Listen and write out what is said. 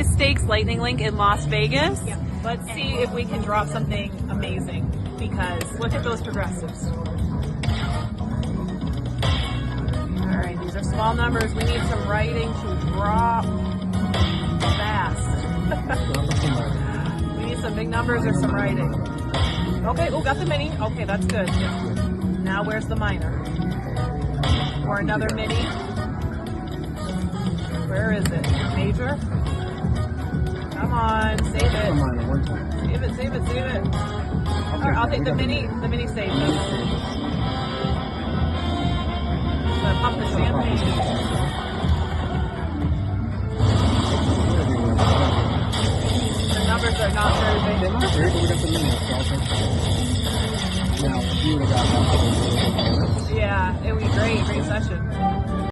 High Stakes Lightning Link in Las Vegas. Yeah. Let's see if we can drop something amazing, because look at those progressives. All right, these are small numbers. We need some writing to drop fast. We need some big numbers or some writing. Okay, oh, got the mini. Okay, that's good. Now where's the minor? Or another mini? Where is it? Major? Come on, save it. Save it, save it, save it. All right, I'll take the mini saves it. Pump the champagne. The numbers are not very big. They're not very big. We got the mini, so I'll take that. Now, if you would have got that. Yeah, it would be great session.